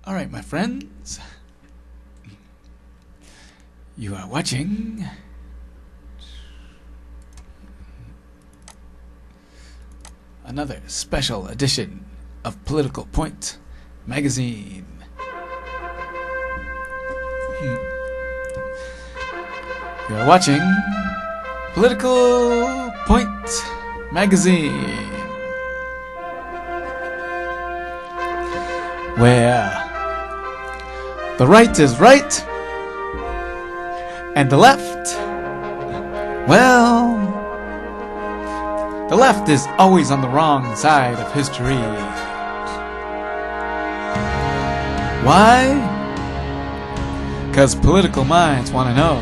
Alright, my friends, you are watching another special edition of Political Point Magazine. You are watching Political Point Magazine, where the right is right and the left, well, the left is always on the wrong side of history. Why? Because political minds want to know.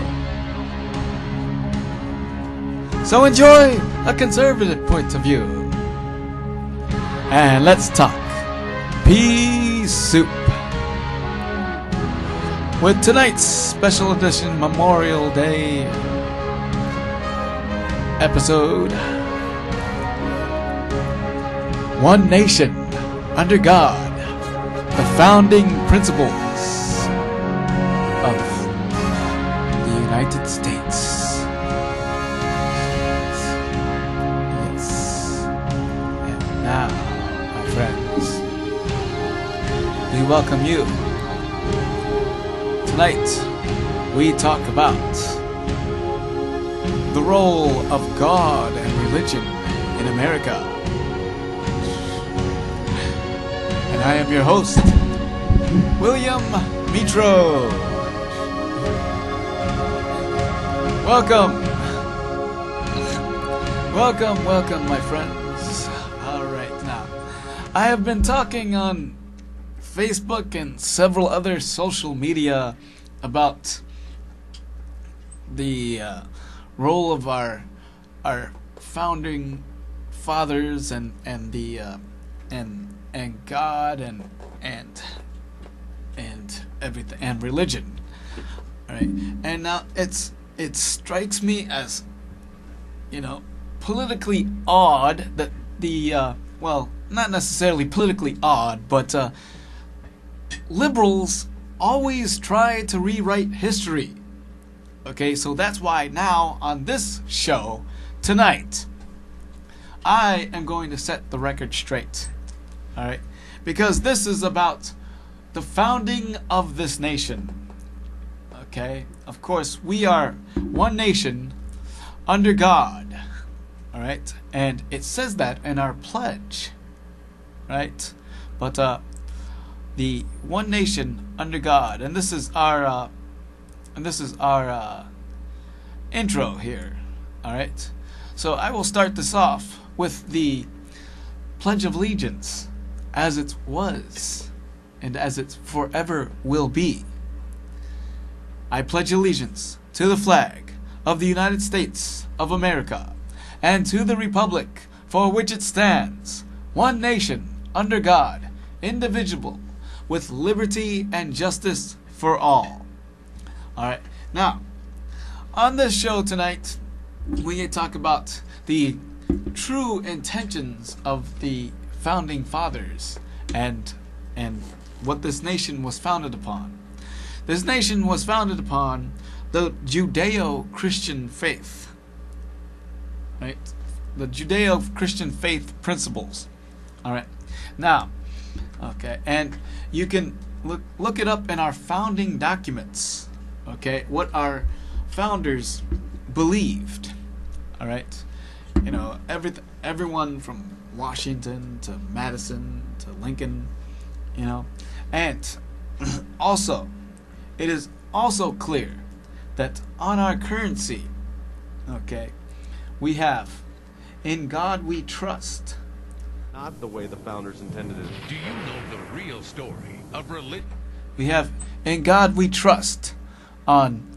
So enjoy a conservative point of view. And let's talk pea soup. With tonight's special edition Memorial Day episode, One Nation Under God, the founding principles of the United States. Yes. And now, my friends, we welcome you. Tonight, we talk about the role of God and religion in America. And I am your host, William Mitro. Welcome. Welcome, my friends. Alright, now, I have been talking on Facebook and several other social media about the role of our founding fathers and God and everything and religion. All right, and now it strikes me as, politically odd that the well, not necessarily politically odd, but liberals always try to rewrite history. Okay, so that's why now on this show tonight, I am going to set the record straight. Alright, because this is about the founding of this nation. Okay, of course, we are one nation under God. Alright, and it says that in our pledge. Right, but the one nation under God, and this is our intro here. All right, so I will start this off with the Pledge of Allegiance, as it was and as it forever will be. I pledge allegiance to the flag of the United States of America and to the republic for which it stands, one nation under God, indivisible, with liberty and justice for all. Alright, now, on this show tonight, we talk about the true intentions of the founding fathers and what this nation was founded upon. This nation was founded upon the Judeo-Christian faith. Right? The Judeo-Christian faith principles. Alright, now, okay, and you can look it up in our founding documents, okay, what our founders believed. All right, everyone from Washington to Madison to Lincoln, and also it is also clear that on our currency, okay, we have "In God We Trust." Not the way the founders intended it. Do you know the real story of religion? We have "In God We Trust" on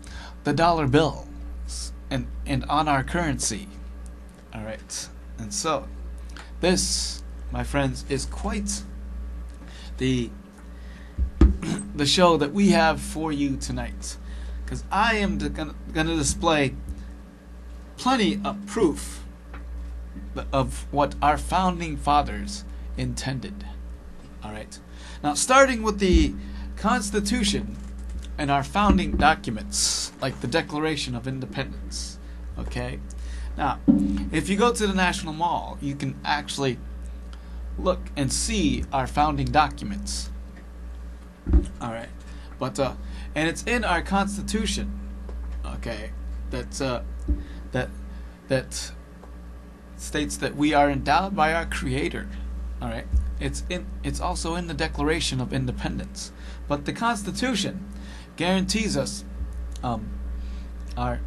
the dollar bills and on our currency. All right, and so this, my friends, is quite the show that we have for you tonight, because I am going to display plenty of proof of what our founding fathers intended. All right. Now, starting with the Constitution and our founding documents, like the Declaration of Independence. Okay? Now, if you go to the National Mall, you can actually look and see our founding documents. All right, but and it's in our Constitution. Okay, that states that we are endowed by our Creator. All right, it's also in the Declaration of Independence. But the Constitution guarantees us our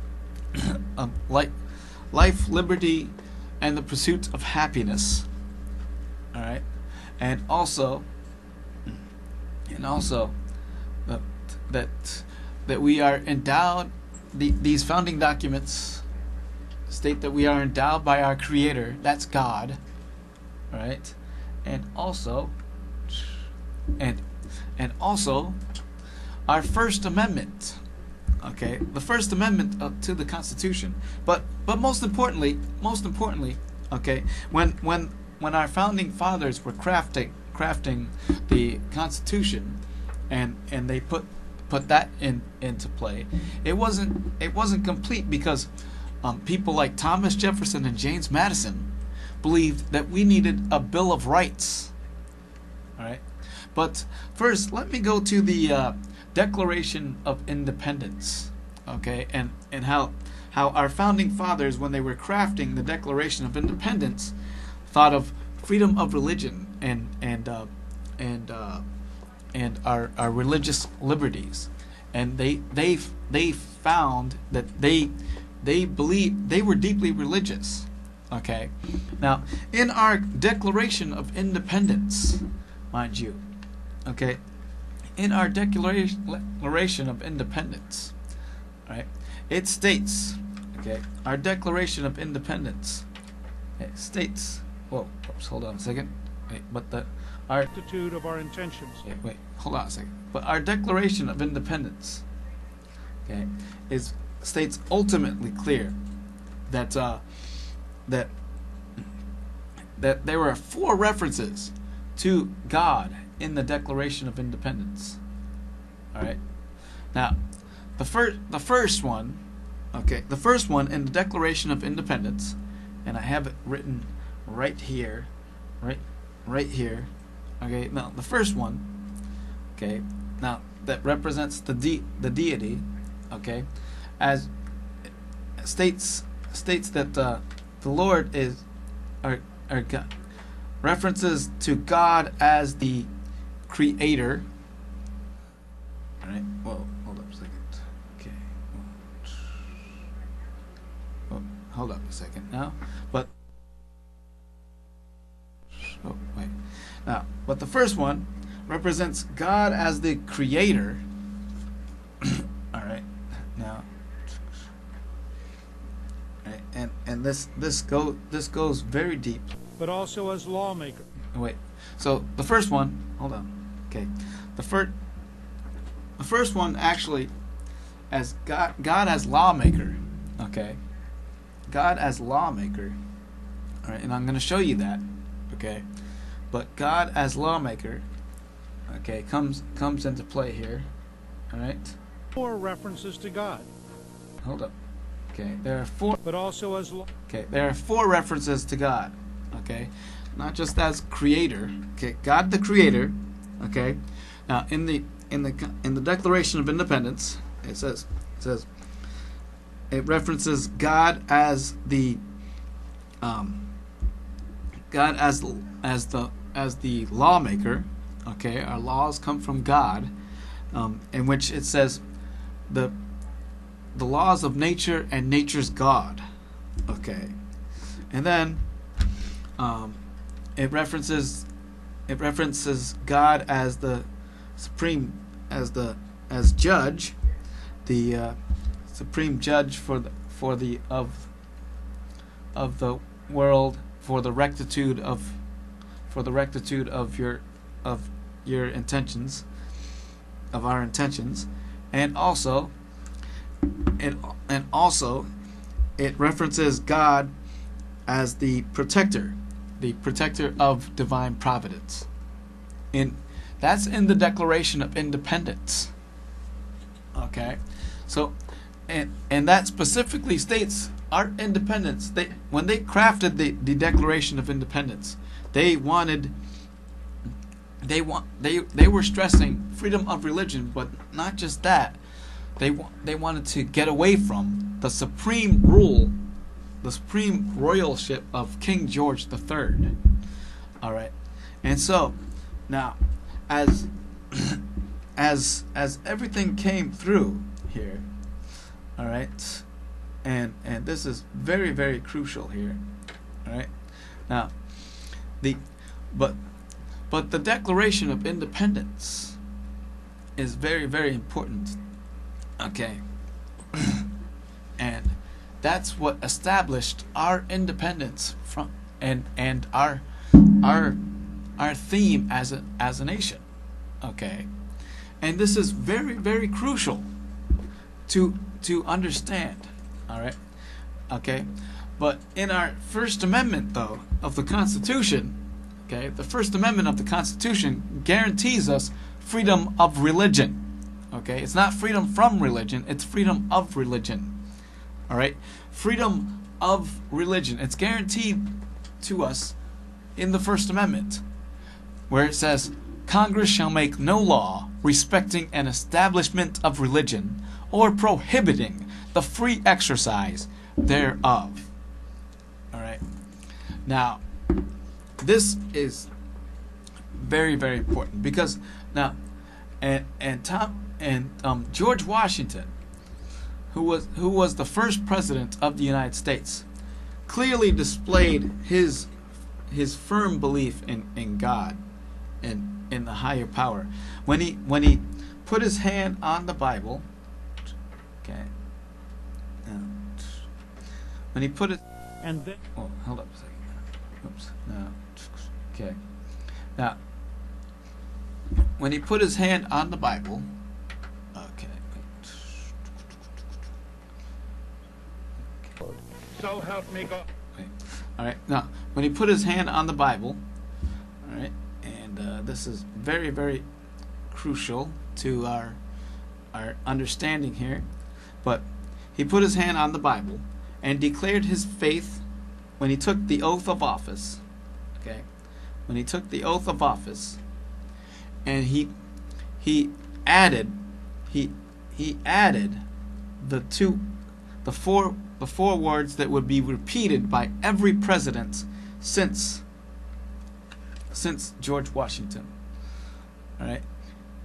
life, liberty, and the pursuit of happiness. All right, and also that we are endowed. These founding documents state that we are endowed by our Creator. That's God. All right, and also our First Amendment. Okay, the First Amendment to the Constitution. But most importantly, okay, when our founding fathers were crafting the Constitution, and they put that into play, it wasn't complete, because people like Thomas Jefferson and James Madison believed that we needed a Bill of Rights. All right, but first let me go to the Declaration of Independence. Okay, and how our founding fathers, when they were crafting the Declaration of Independence, thought of freedom of religion and our religious liberties, and they found that they believed, they were deeply religious. Okay, now in our Declaration of Independence, mind you, okay, in our Declaration of Independence, right, it states, okay, our Declaration of Independence, it states. Whoa, oops, hold on a second. Wait, but our attitude of our intentions. Wait, hold on a second. But our Declaration of Independence, okay, states ultimately clear that that there were 4 references to God in the Declaration of Independence. All right. Now, the first one, okay, the first one in the Declaration of Independence, and I have it written right here, right here. Okay, now the first one, okay, now that represents the deity, okay, as states that the Lord is our God, references to God as the Creator. All right. Well, hold up a second. Okay. Well, hold up a second now, but. Oh, wait. Now, but the first one represents God as the Creator. All right. Now, all right, and this goes very deep. But also as lawmaker. Wait. So the first one. Hold on. Okay. The first one actually, as God as lawmaker. Okay. God as lawmaker. All right, and I'm going to show you that. Okay, but God as lawmaker, okay, comes into play here. All right. 4 references to God. Hold up. Okay, there are 4. But also as okay, there are 4 references to God. Okay, not just as Creator. Okay, God the Creator. Okay, now in the Declaration of Independence, it says it references God as the God as the lawmaker. Okay, our laws come from God, in which it says the laws of nature and nature's God. Okay, and then it references God as the supreme, as judge, the supreme judge for the world, for the rectitude of your intentions, of our intentions, and also it references God as the protector of divine providence. In That's in the Declaration of Independence. Okay, so and that specifically states our independence. When they crafted the Declaration of Independence, they were stressing freedom of religion, but not just that. They wanted to get away from the supreme rule, the supreme royalship of King George III. All right, and so now, as everything came through here, all right, and this is very, very crucial here, all right. Now, but the Declaration of Independence is very, very important. Okay, and that's what established our independence from and our theme as a nation. Okay, and this is very, very crucial to understand. All right, okay, but in our First Amendment, though, of the Constitution, okay, the First Amendment of the Constitution guarantees us freedom of religion. Okay, it's not freedom from religion, it's freedom of religion. All right, freedom of religion. It's guaranteed to us in the First Amendment, where it says, Congress shall make no law respecting an establishment of religion or prohibiting the free exercise thereof. All right. Now, this is very, very important because now, George Washington, who was the first president of the United States, clearly displayed his firm belief in God, in the higher power, when he put his hand on the Bible. Okay. When he put it. And then. Oh, hold up a second. Oops. No. Okay. Now, when he put his hand on the Bible. Okay. So help me God. Okay. All right. Now, when he put his hand on the Bible. All right. And this is very, very crucial to our understanding here. But he put his hand on the Bible and declared his faith when he took the oath of office. Okay, when he took the oath of office, and he added the four words that would be repeated by every president since George Washington. All right,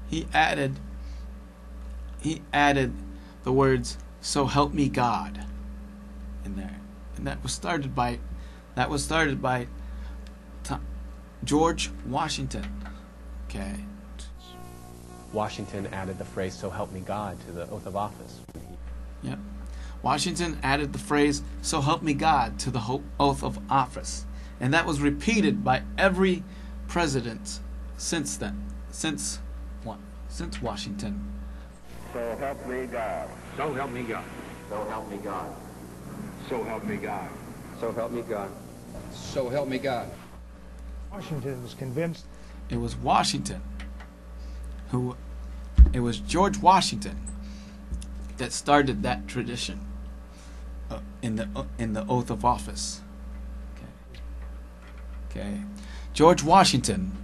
he added the words, "So help me God," in there, and that was started by George Washington. Okay. Washington added the phrase, "So help me God," to the oath of office. Yep. Washington added the phrase, "So help me God," to the oath of office, and that was repeated by every president since then, since Washington. So help me God. So help me God. So help me God. So help me God. So help me God. So help me God. Washington was convinced. It was Washington it was George Washington that started that tradition in the oath of office. Okay. George Washington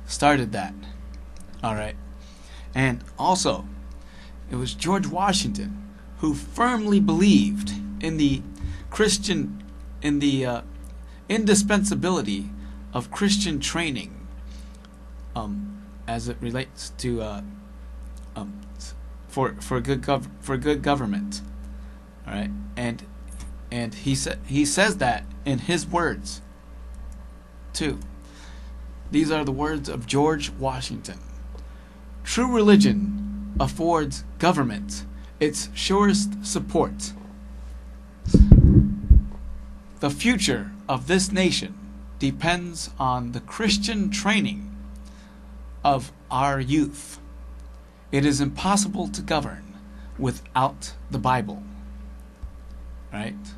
started that. All right. And also, it was George Washington who firmly believed in the indispensability of Christian training, as it relates to for good government. All right, and he says that in his words too. These are the words of George Washington. True religion affords government its surest support. The future of this nation depends on the Christian training of our youth. It is impossible to govern without the Bible. Right?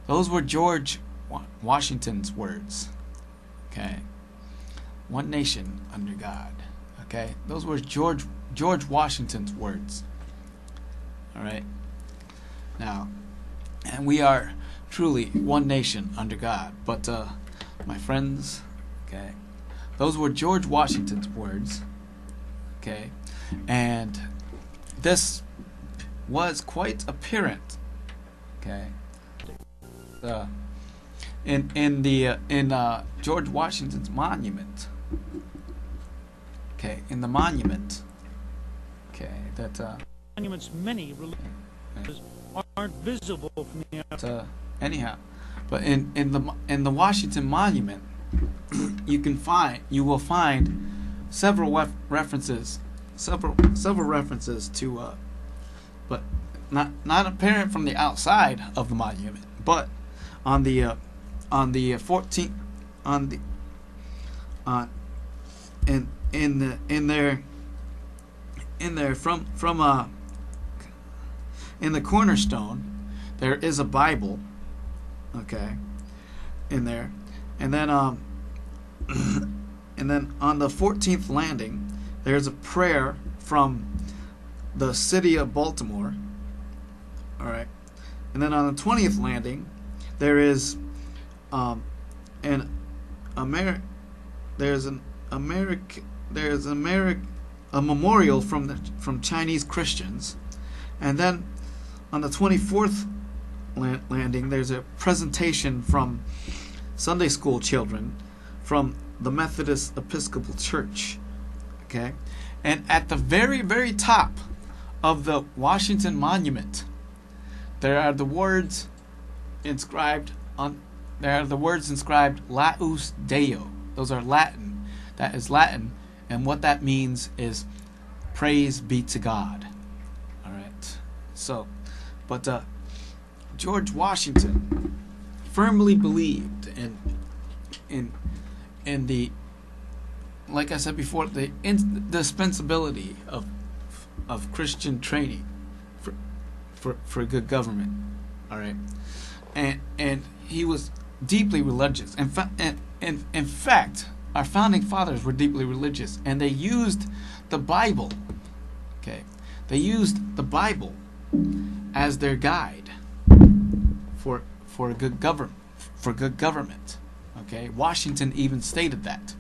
Those were George Washington's words. Okay. One nation under God. Okay, those were George Washington's words. All right. Now, and we are truly one nation under God. But my friends, okay, those were George Washington's words. Okay, and this was quite apparent. Okay, in George Washington's monument. Okay, in the monument. Okay, that Monuments many religions aren't visible from the outside. anyhow, but in the Washington Monument, you will find several references to but not apparent from the outside of the monument, but on the 14th in the cornerstone there is a Bible, okay, in there, and then and then on the 14th landing there's a prayer from the city of Baltimore. All right, and then on the 20th landing there is a memorial from Chinese Christians, and then on the 24th landing there's a presentation from Sunday school children from the Methodist Episcopal Church. Okay, and at the very, very top of the Washington Monument there are the words inscribed Laus Deo. Those are Latin. That is Latin, and what that means is praise be to God. All right. So, but George Washington firmly believed in the, like I said before, the indispensability of Christian training for good government. All right, and he was deeply religious. In fact, our founding fathers were deeply religious, and they used the Bible. Okay, they used the Bible as their guide for good government. Okay, Washington even stated that.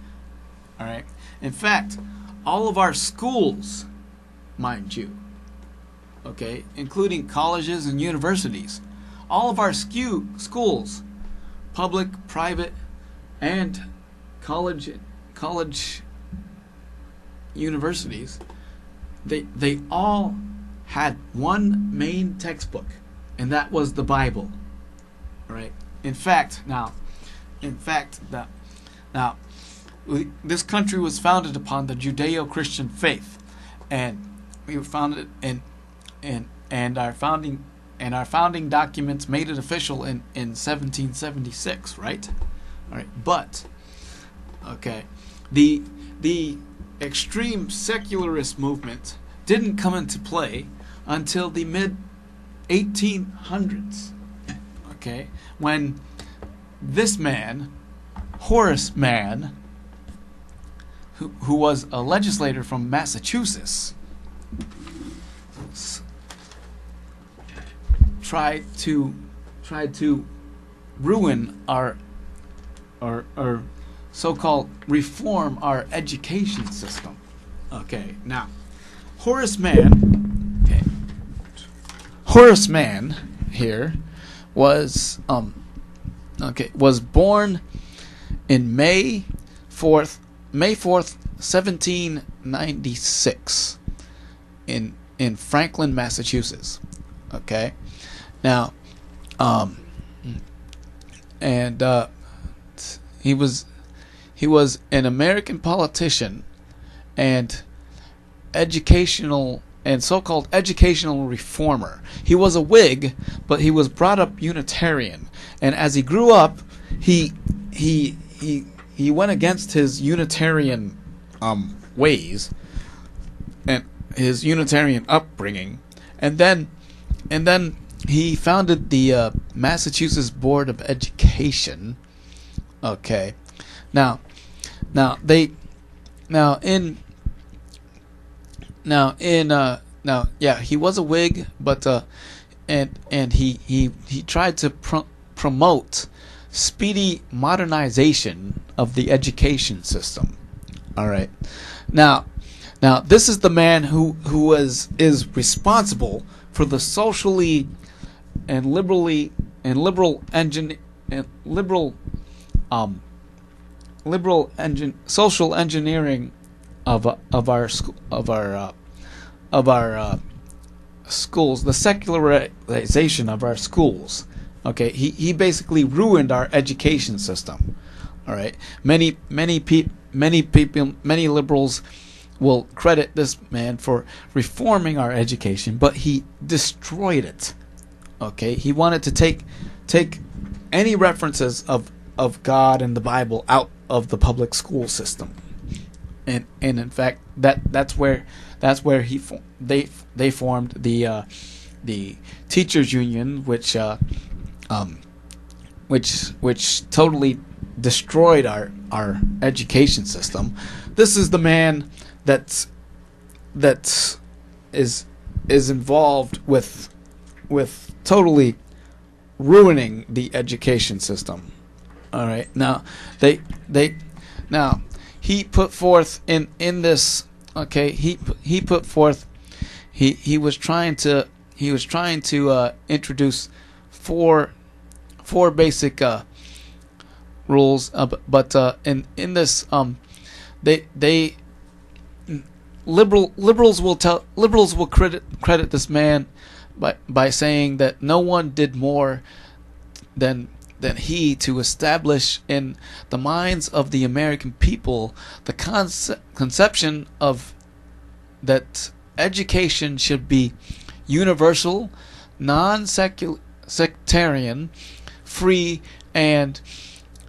All right. In fact, all of our schools, mind you, okay, including colleges and universities, all of our schools, public, private, and college universities, they all had one main textbook, and that was the Bible. All right. In fact, this country was founded upon the Judeo-Christian faith, and we were founded and our founding documents made it official in 1776, right? All right, but okay, the extreme secularist movement didn't come into play until the mid 1800s. Okay, when this man, Horace Mann, who was a legislator from Massachusetts, tried to ruin our so-called reform our education system. Okay, now Horace Mann here was born in May 4th, 1796 in Franklin, Massachusetts. Okay. Now, he was an American politician and so-called educational reformer. He was a Whig, but he was brought up Unitarian, and as he grew up, he went against his Unitarian ways and his Unitarian upbringing, and then he founded the Massachusetts Board of Education. Okay, now in he was a Whig, but and he tried to promote speedy modernization of the education system. All right. Now this is the man who is responsible for the socially and liberally and social engineering of our schools, the secularization of our schools. Okay, he basically ruined our education system. All right, many people, many liberals will credit this man for reforming our education, but he destroyed it. Okay, he wanted to take any references of God and the Bible out of the public school system, and in fact that's where they formed the teachers union, which totally destroyed our education system. This is the man that is involved with totally ruining the education system. All right, now he put forth in this. Okay, he put forth. He was trying to introduce four basic rules, but in this liberals will credit this man by saying that no one did more than he to establish in the minds of the American people the conception of that education should be universal, non-sectarian, free, and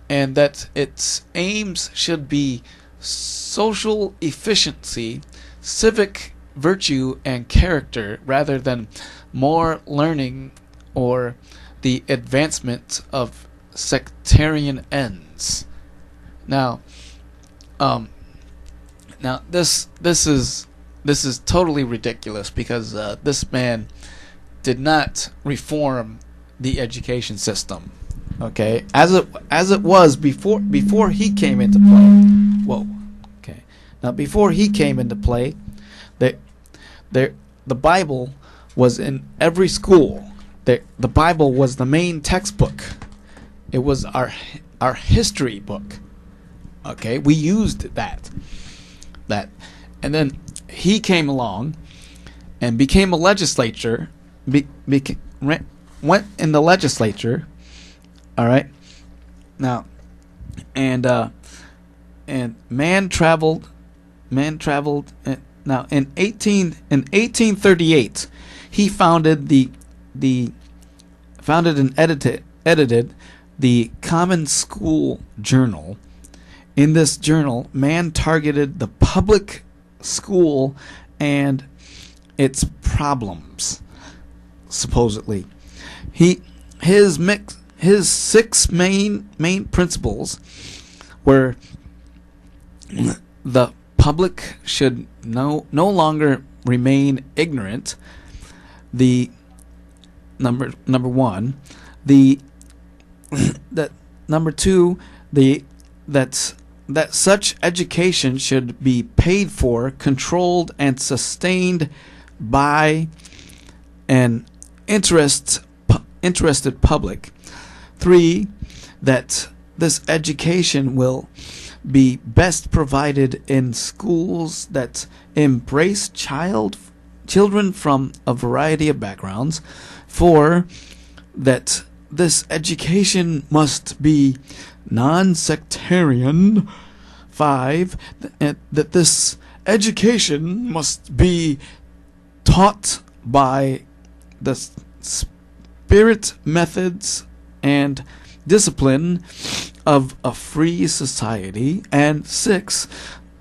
that its aims should be social efficiency, civic virtue, and character, rather than more learning or the advancement of sectarian ends. Now this is totally ridiculous, because this man did not reform the education system. Okay, as it was before he came into play. Whoa. Okay. Now before he came into play, the Bible was in every school. The Bible was the main textbook. It was our history book. Okay, we used that, and then he came along and became a legislature. Went in the legislature. All right. Now, and man traveled. Now in 1838, he founded and edited the Common School Journal. In this journal, man targeted the public school and its problems. Supposedly, his 6 main principles were: the public should no longer remain ignorant. The number one, that number 2, that such education should be paid for, controlled, and sustained by an interested public. 3, that this education will be best provided in schools that embrace children from a variety of backgrounds. 4, that this education must be non-sectarian. 5, that this education must be taught by the spirit, methods, and discipline of a free society. And 6,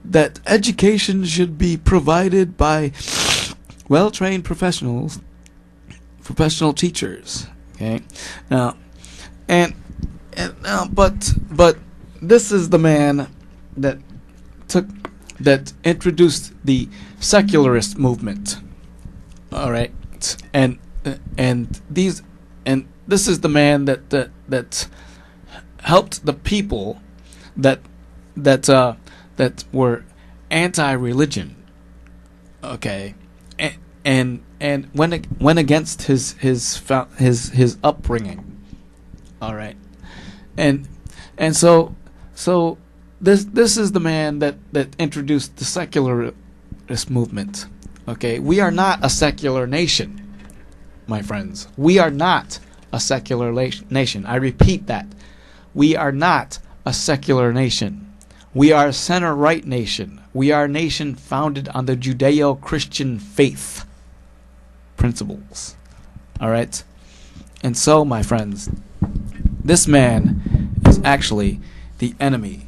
that education should be provided by well-trained professional teachers. Okay, now, but this is the man that that introduced the secularist movement. All right, and this is the man that helped the people that were anti-religion. Okay, and went against his upbringing. All right, and so this is the man that introduced the secularist movement. Okay, we are not a secular nation, my friends. We are not a secular nation. I repeat that. We are not a secular nation. We are a center-right nation. We are a nation founded on the Judeo-Christian faith principles. All right? And so, my friends, this man is actually the enemy.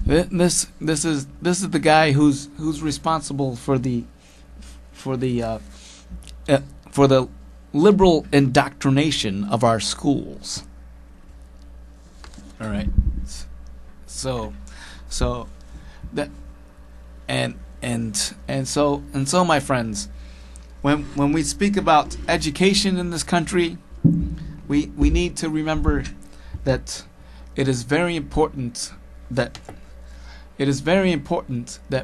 This is the guy who's responsible for the liberal indoctrination of our schools. All right. So that and so my friends, when we speak about education in this country, we need to remember that it is very important that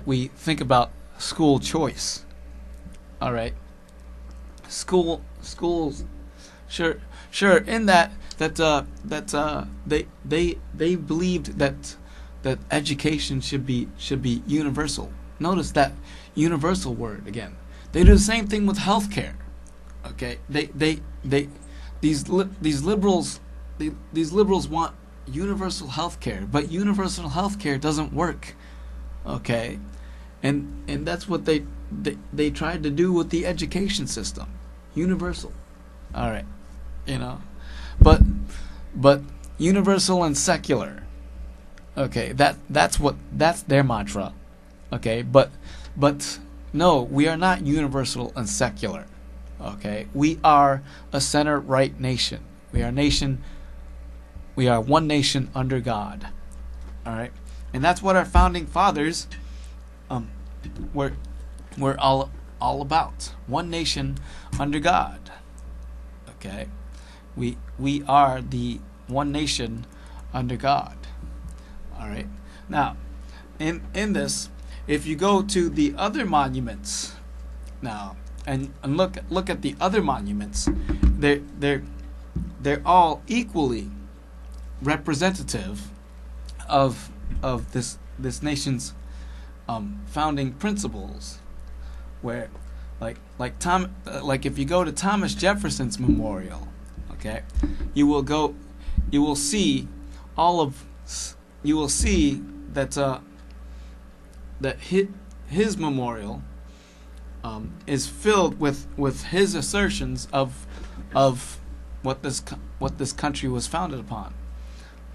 we think about school choice. All right. Schools, sure. In that they believed that education should be universal. Notice that universal word again. They do the same thing with healthcare. Okay. These liberals want universal healthcare, but universal healthcare doesn't work. Okay. And that's what they tried to do with the education system. Universal. All right. But universal and secular. Okay, that's their mantra. Okay, but no, we are not universal and secular. Okay? We are a center-right nation. We are one nation under God. All right? And that's what our founding fathers were all about. One nation under God. Okay? We are the one nation under God. All right. Now, in this, if you go to the other monuments now and look at the other monuments, they're all equally representative of this nation's founding principles. Where like if you go to Thomas Jefferson's memorial, okay, you will see that his memorial is filled with his assertions of what this country was founded upon.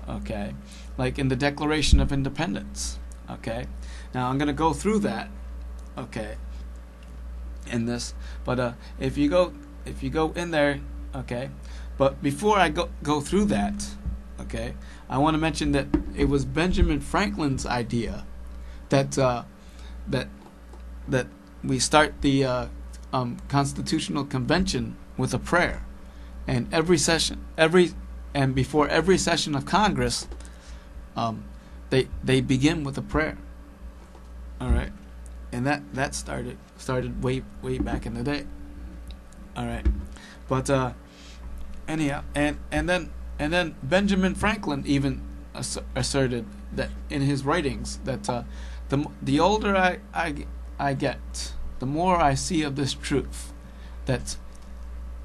Okay, like in the Declaration of Independence. Okay, now I'm gonna go through that. Okay, in this, but if you go in there, okay. But before I go through that, okay, I want to mention that it was Benjamin Franklin's idea that we start the Constitutional Convention with a prayer, and before every session of Congress, they begin with a prayer. All right, and that started way back in the day. All right, but anyhow, and then Benjamin Franklin even asserted that in his writings that the older I get, the more I see of this truth, that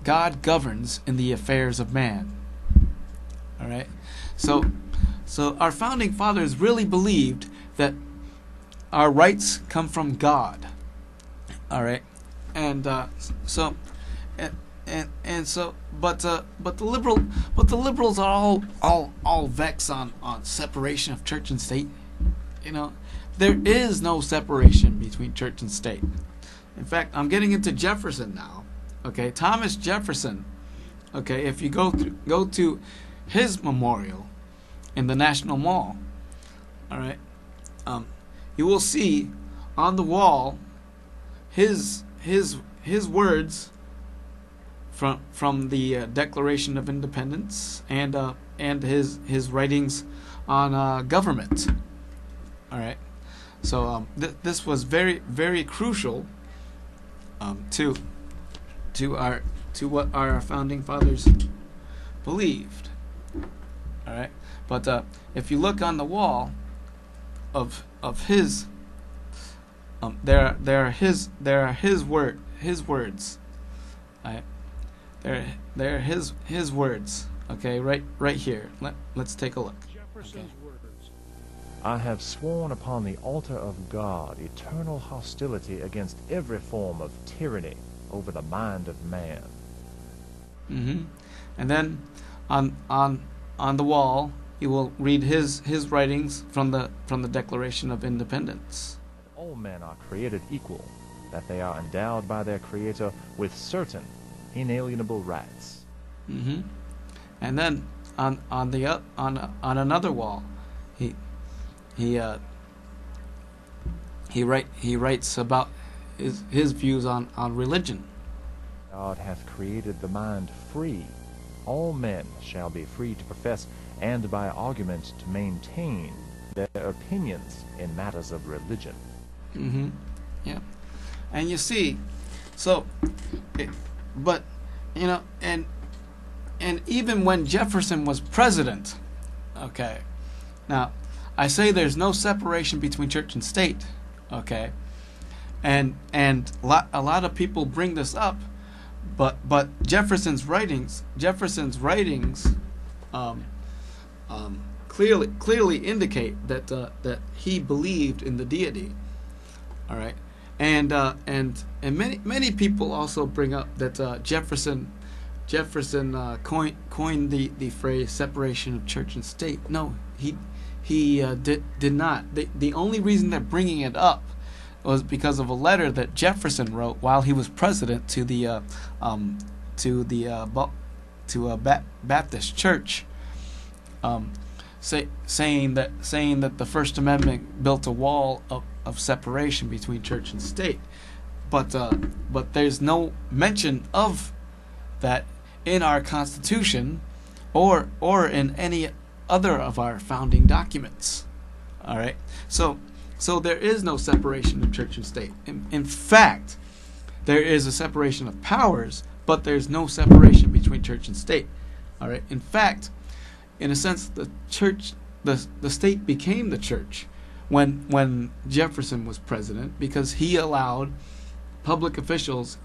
God governs in the affairs of man. All right, so our founding fathers really believed that our rights come from God. All right, and so the liberals are all vexed on separation of church and state. There is no separation between church and state. In fact, I'm getting into Jefferson now. Okay, Thomas Jefferson. Okay, if you go to his memorial in the National Mall, all right, you will see on the wall his words from the Declaration of Independence and his writings on government. All right, so this was very, very crucial to what our founding fathers believed. All right, but if you look on the wall of his, there are his words. All right, there are his words. Okay, right here. Let's take a look. Jefferson's words. I have sworn upon the altar of God eternal hostility against every form of tyranny over the mind of man. And then on the wall, you will read his writings from the Declaration of Independence. All men are created equal, that they are endowed by their Creator with certain inalienable rights. And then on another wall, he writes about his views on religion. God hath created the mind free. All men shall be free to profess and by argument to maintain their opinions in matters of religion. Yeah. And you see, so, but, you know, and even when Jefferson was president, okay, now, I say there's no separation between church and state, okay, and a lot of people bring this up, but Jefferson's writings clearly indicate that he believed in the deity. All right, and many people also bring up that Jefferson coined the phrase separation of church and state. No, he did not. The only reason they're bringing it up was because of a letter that Jefferson wrote while he was president to a Baptist church, saying that the First Amendment built a wall of separation between church and state, but there's no mention of that in our Constitution or in any other of our founding documents. All right, so there is no separation of church and state. In fact, there is a separation of powers, but there's no separation between church and state. All right. In fact, in a sense, the state became the church when Jefferson was president, because he allowed public officials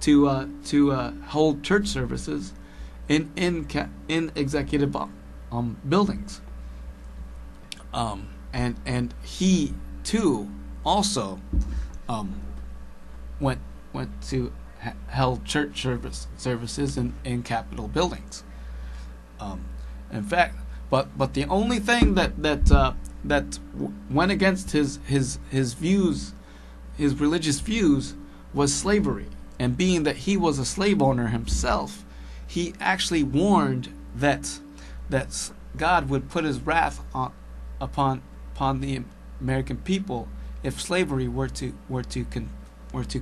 to hold church services in executive buildings. And he too also went to held church services in Capitol buildings. In fact, but the only thing that went against his views, his religious views, was slavery. And being that he was a slave owner himself, he actually warned that God would put his wrath upon the American people if slavery were to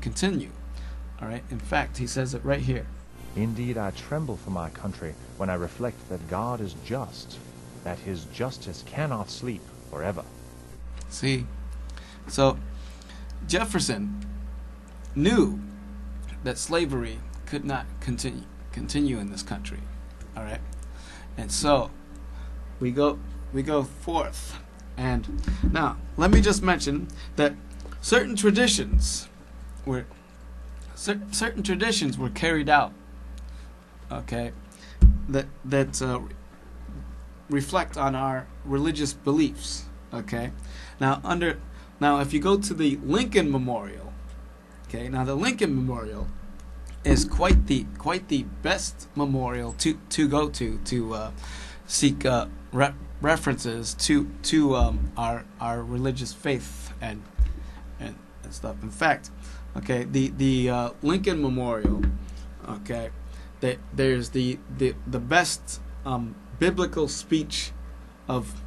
continue. All right. In fact, he says it right here. Indeed, I tremble for my country when I reflect that God is just, that his justice cannot sleep forever. See, so Jefferson knew that slavery could not continue in this country. All right. And so we go forth. And now let me just mention that certain traditions were carried out, okay, that reflect on our religious beliefs, okay. Now if you go to the Lincoln Memorial, okay, now the Lincoln Memorial is quite the best memorial to go to seek references to our religious faith and stuff. In fact, okay, the Lincoln Memorial, okay, there's the best biblical speech of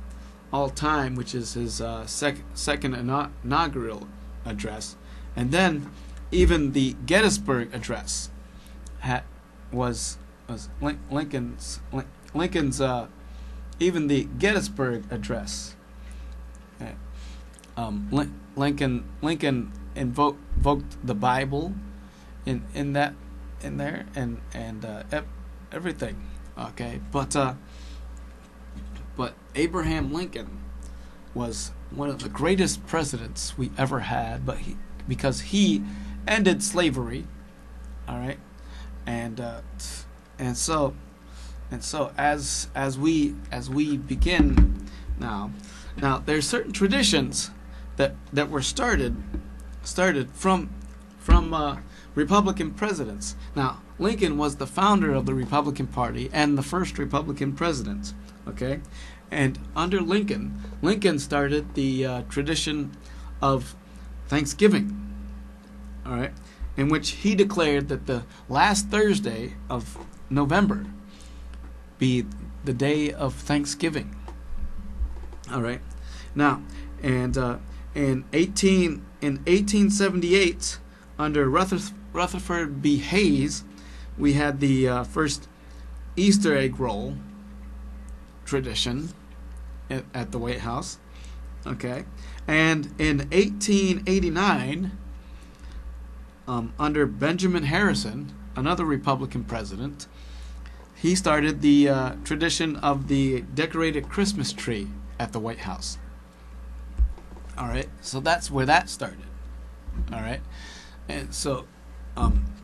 all time, which is his second inaugural address, and then even the Gettysburg Address was Lincoln's even the Gettysburg Address. Lincoln invoked the Bible in there and everything. Okay, but Abraham Lincoln was one of the greatest presidents we ever had, because he ended slavery. All right, and so as we begin now there's certain traditions that were started from Republican presidents. Now, Lincoln was the founder of the Republican Party and the first Republican president. Okay, and under Lincoln started the tradition of Thanksgiving. All right, in which he declared that the last Thursday of November be the day of Thanksgiving. All right, now, and in 1878, under Rutherford B. Hayes, we had the first Easter egg roll tradition at the White House. Okay, and in 1889, under Benjamin Harrison, another Republican president, he started the tradition of the decorated Christmas tree at the White House. All right, so that's where that started. All right, and so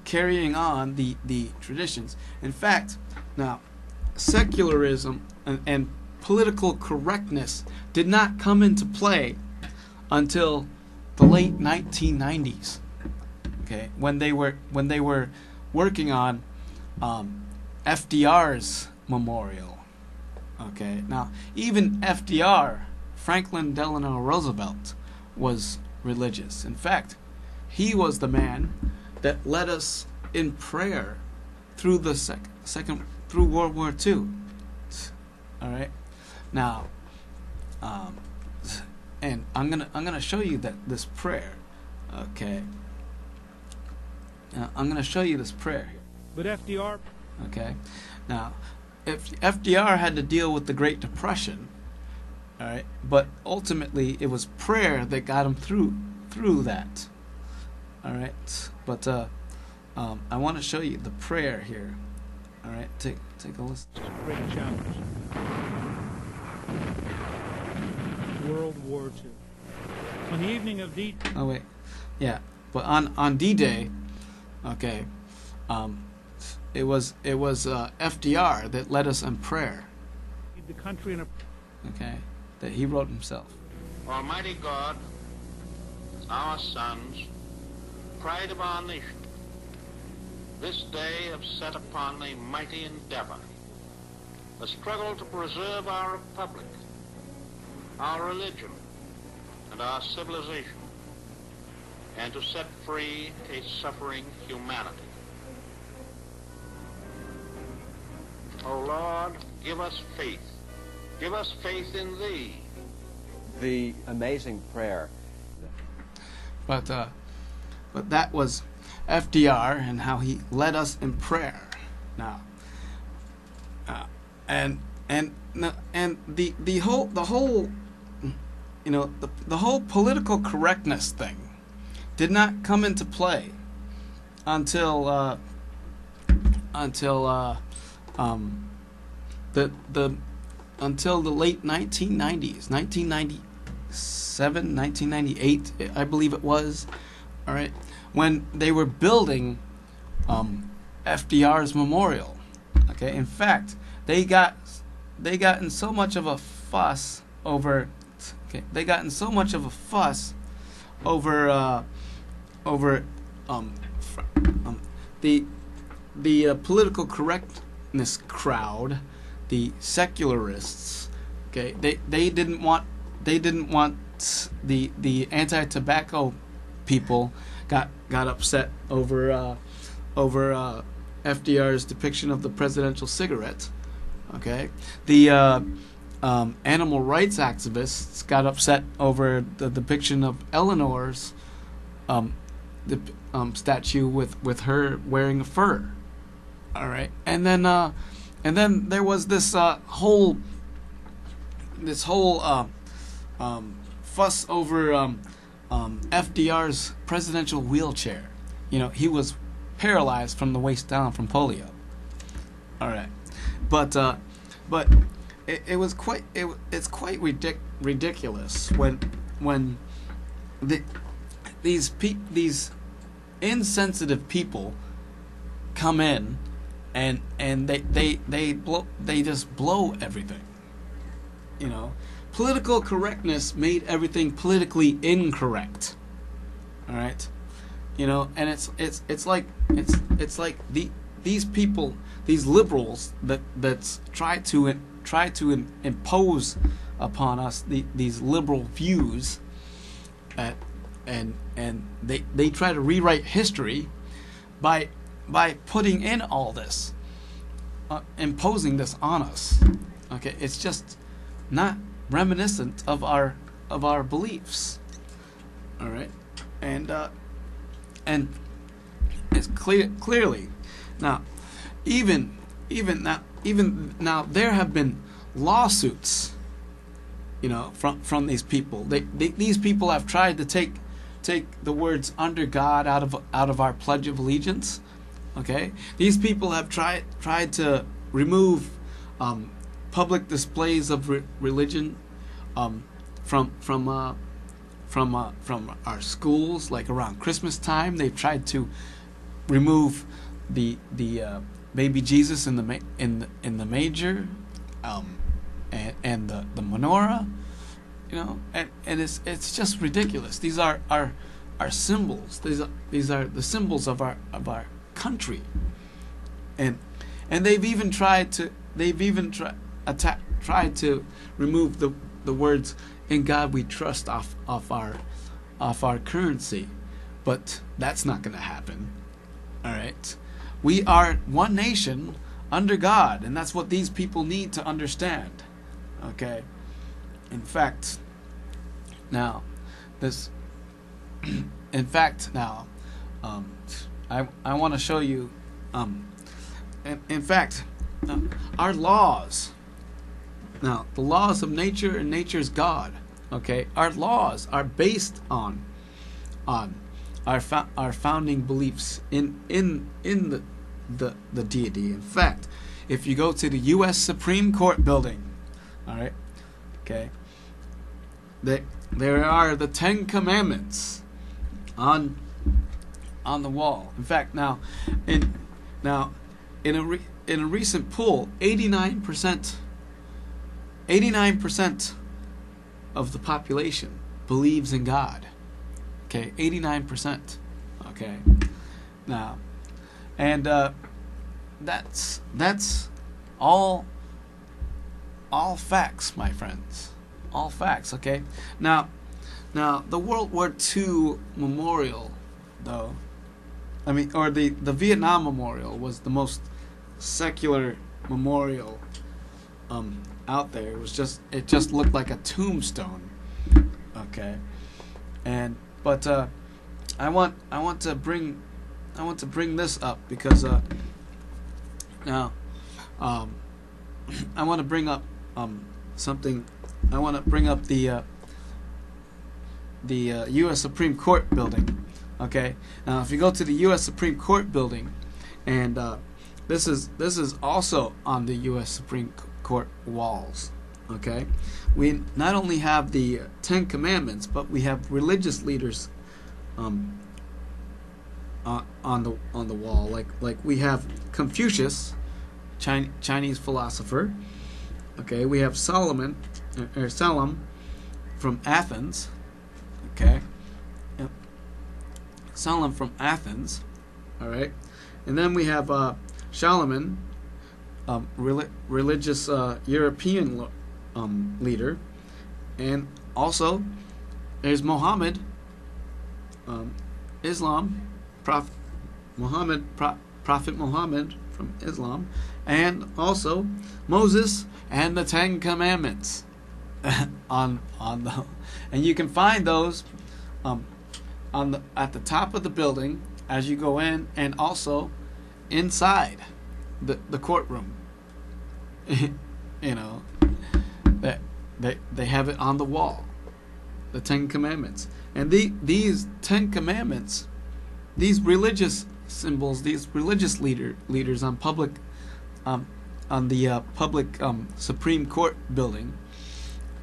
carrying on the traditions. In fact, now secularism and political correctness did not come into play until the late 1990s. Okay, when they were working on FDR's memorial. Okay, now even FDR, Franklin Delano Roosevelt, was religious. In fact, he was the man that led us in prayer through the through World War II. All right, now, and I'm gonna show you this prayer. Okay, now, I'm gonna show you this prayer here. But FDR. Okay, now, if FDR had to deal with the Great Depression, all right, but ultimately it was prayer that got him through that. All right, but I want to show you the prayer here. All right, take a listen. Great challenge. World War II. On the evening of D. Oh wait, yeah, but on D-Day, okay, it was FDR that led us in prayer. The country in a. Okay, that he wrote himself. Almighty God, our sons, pride of our nation, this day have set upon a mighty endeavor, a struggle to preserve our republic, our religion, and our civilization, and to set free a suffering humanity. O Lord, give us faith. Give us faith in Thee. The amazing prayer. But that was FDR and how he led us in prayer. Now, and the whole you know, the whole political correctness thing did not come into play until the late 1990s, 1997, 1998, I believe it was. All right, when they were building FDR's memorial. Okay, in fact, they got in so much of a fuss over. Okay, they got in so much of a fuss over the political correctness crowd, the secularists. Okay, they didn't want the anti-tobacco people got upset over FDR's depiction of the presidential cigarette. Okay, the animal rights activists got upset over the depiction of Eleanor's the statue with her wearing a fur. All right, and then there was this whole fuss over FDR's presidential wheelchair. You know, he was paralyzed from the waist down from polio. All right, but it's quite ridiculous when these insensitive people come in and they just blow everything. You know, political correctness made everything politically incorrect. All right, you know, and it's like these people, these liberals that try to impose upon us these liberal views, and they try to rewrite history by putting in all this, imposing this on us. Okay, it's just not reminiscent of our beliefs. All right, and it's clearly now, even now there have been lawsuits, you know, from these people. These people have tried to take the words "under God" out of our Pledge of Allegiance. Okay, these people have tried to remove public displays of religion from our schools, like around Christmas time. They've tried to remove the baby Jesus in the manger, and the menorah, you know, and it's just ridiculous. These are our symbols. These are the symbols of our country, and they've even tried to remove the words "In God We Trust" off our currency, but that's not going to happen. All right, we are one nation under God, and that's what these people need to understand. Okay, in fact, now I want to show you. In fact, our laws. Now, the laws of nature and nature's God. Okay, our laws are based on our founding beliefs in the deity. In fact, if you go to the U.S. Supreme Court building, all right, okay, there are the Ten Commandments on the wall. In fact, now in a recent poll, 89% of the population believes in God. Okay, 89%. Okay, now, and that's all facts, my friends. All facts. Okay. Now the World War II memorial, though, or the Vietnam Memorial was the most secular memorial out there. It just looked like a tombstone. Okay, but I want to bring this up because now I want to bring up something. I want to bring up the U.S. Supreme Court building. Okay, now if you go to the U.S. Supreme Court building, and this is also on the U.S. Supreme Court walls. Okay, we not only have the Ten Commandments, but we have religious leaders on the wall. Like we have Confucius, Chinese philosopher. Okay, we have Solomon from Athens. Okay, Solomon from Athens. All right, and then we have Solomon, religious European leader, and also there's Muhammad, Islam, Prophet Muhammad from Islam, and also Moses and the Ten Commandments on the, and you can find those at the top of the building as you go in, and also inside the courtroom. You know, that they have it on the wall, the Ten Commandments. And these Ten Commandments, these religious symbols, these religious leaders on the public Supreme Court building,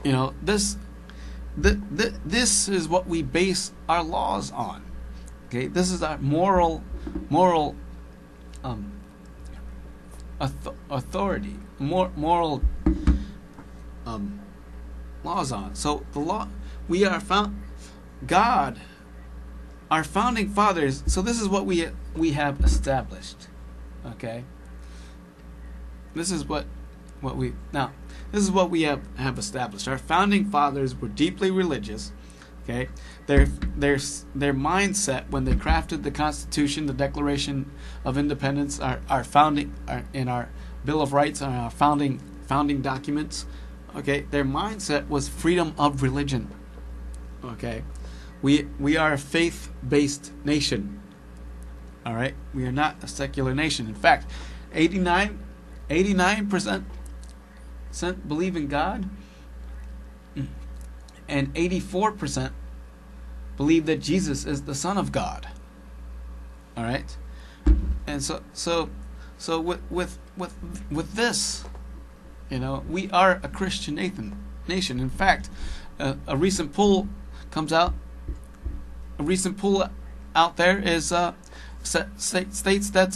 you know, this is what we base our laws on. Okay, this is our moral authority, moral laws on. So the law, we are found, God, our founding fathers. So this is what we have established. Okay, this is what we have established. Our founding fathers were deeply religious. Okay, their mindset when they crafted the Constitution, the Declaration of Independence, our founding, in our Bill of Rights, and our founding documents. Okay, their mindset was freedom of religion. Okay, we are a faith-based nation. All right, we are not a secular nation. In fact, 89% believe in God, and 84% believe that Jesus is the Son of God. All right, and so with this, you know, we are a Christian nation. In fact, a recent poll comes out. A recent poll out there is states that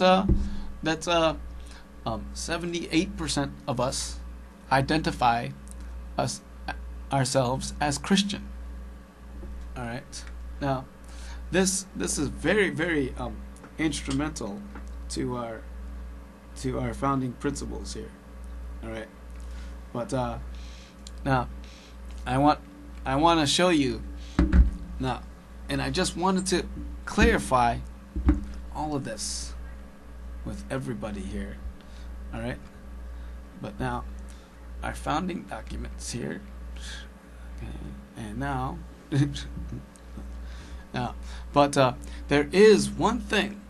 78% of us identify ourselves as Christian. All right. Now, this is very, very instrumental to our founding principles here. All right. But now, I want to show you now, and I just wanted to clarify all of this with everybody here. All right. But now, our founding documents here. Okay. And now, but there is one thing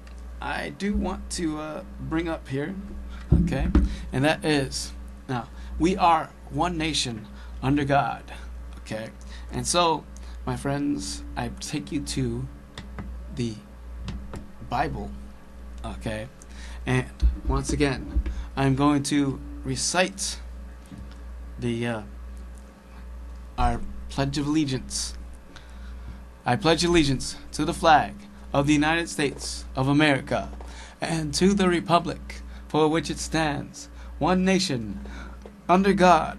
I do want to bring up here. Okay, and that is, now, we are one nation under God. Okay, and so, my friends, I take you to the Bible. Okay, and once again, I'm going to recite our Pledge of Allegiance. I pledge allegiance to the flag of the United States of America and to the republic for which it stands, one nation, under God,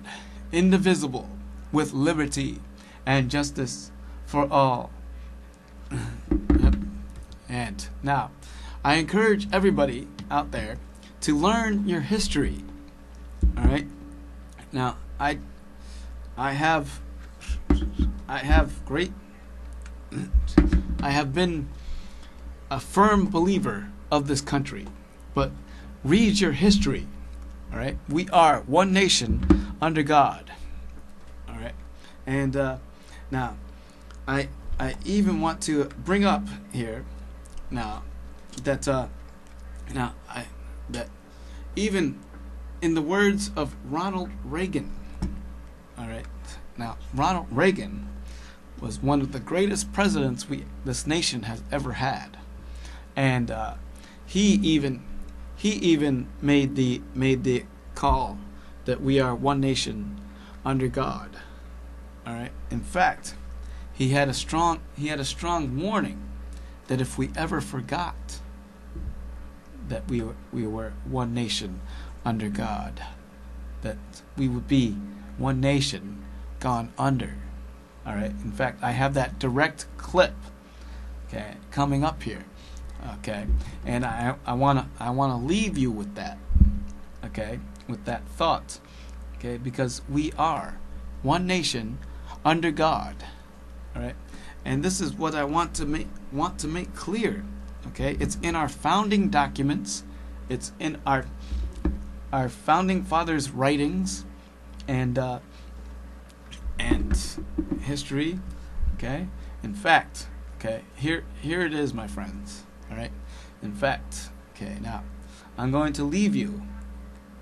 indivisible, with liberty and justice for all. And now, I encourage everybody out there to learn your history. All right. Now, I have been a firm believer of this country, but read your history. All right, we are one nation under God. All right, and now I even want to bring up here now that that even in the words of Ronald Reagan. All right, now Ronald Reagan was one of the greatest presidents this nation has ever had, and he even made the call that we are one nation under God. All right. In fact, he had a strong warning that if we ever forgot that we were one nation under God, that we would be one nation gone under. All right. In fact, I have that direct clip, okay, coming up here, okay, and I wanna leave you with that, okay, with that thought, okay, because we are one nation under God. All right, and this is what I want to make clear, okay. It's in our founding documents, it's in our founding fathers' writings, and history, okay. In fact, Okay, here it is, my friends. All right. In fact, okay, now I'm going to leave you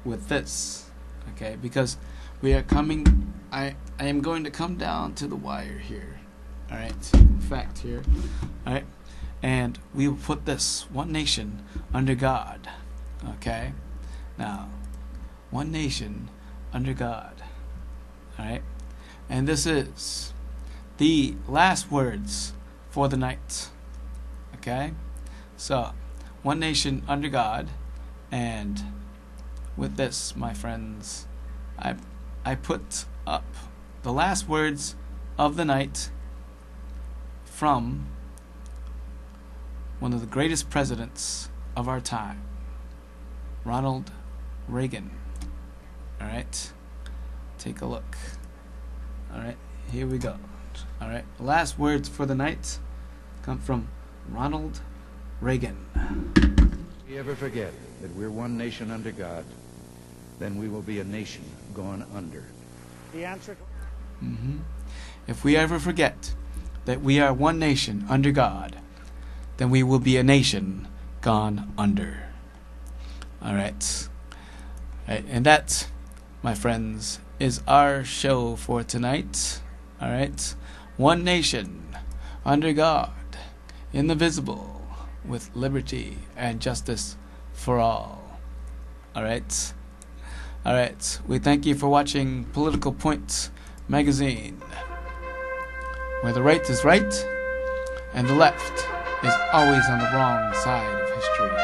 with this. Okay, because we are coming. I am going to come down to the wire here. All right. In fact, here. All right. And we will put this: one nation under God. Okay. Now, one nation under God. All right. And this is the last words for the night. Okay. So, one nation under God, and with this, my friends, I put up the last words of the night from one of the greatest presidents of our time, Ronald Reagan. All right, take a look. All right, here we go. All right, the last words for the night come from Ronald Reagan. If we ever forget that we're one nation under God, then we will be a nation gone under. The answer. If we ever forget that we are one nation under God, then we will be a nation gone under. All right. And that, my friends, is our show for tonight. All right. One nation under God, indivisible, with liberty and justice for all. All right. All right. We thank you for watching Political Points Magazine, where the right is right and the left is always on the wrong side of history.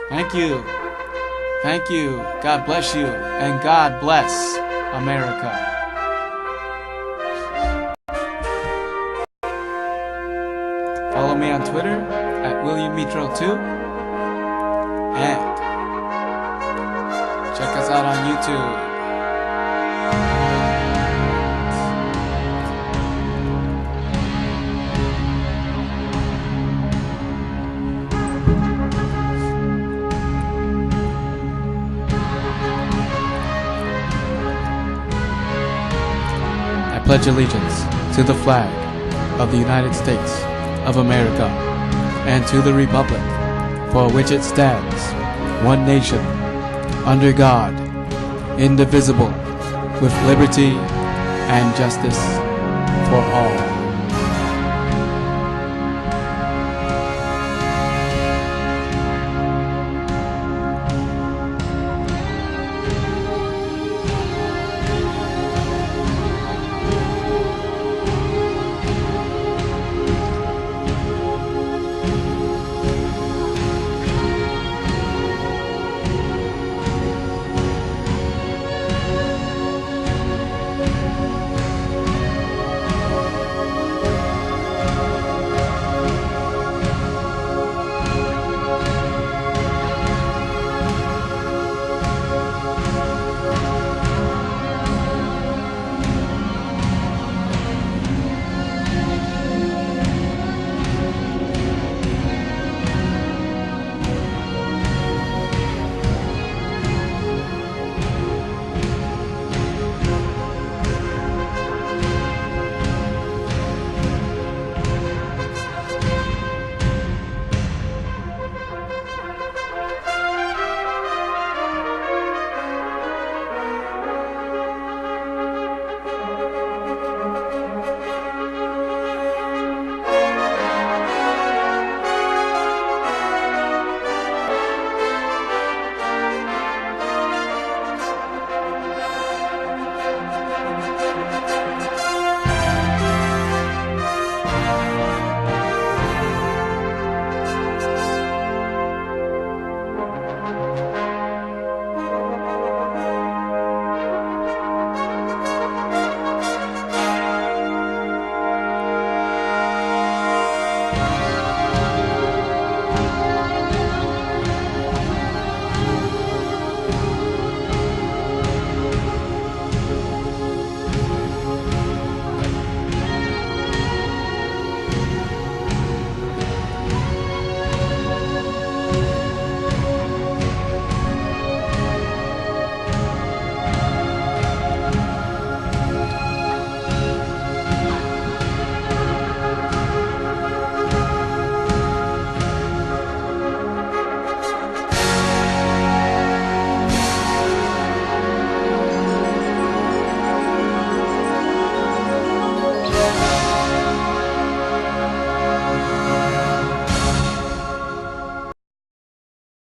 Thank you. Thank you. God bless you. And God bless America. Follow me on Twitter at WilliamMetro2. And check us out on YouTube. I pledge allegiance to the flag of the United States of America and to the republic for which it stands, one nation, under God, indivisible, with liberty and justice for all.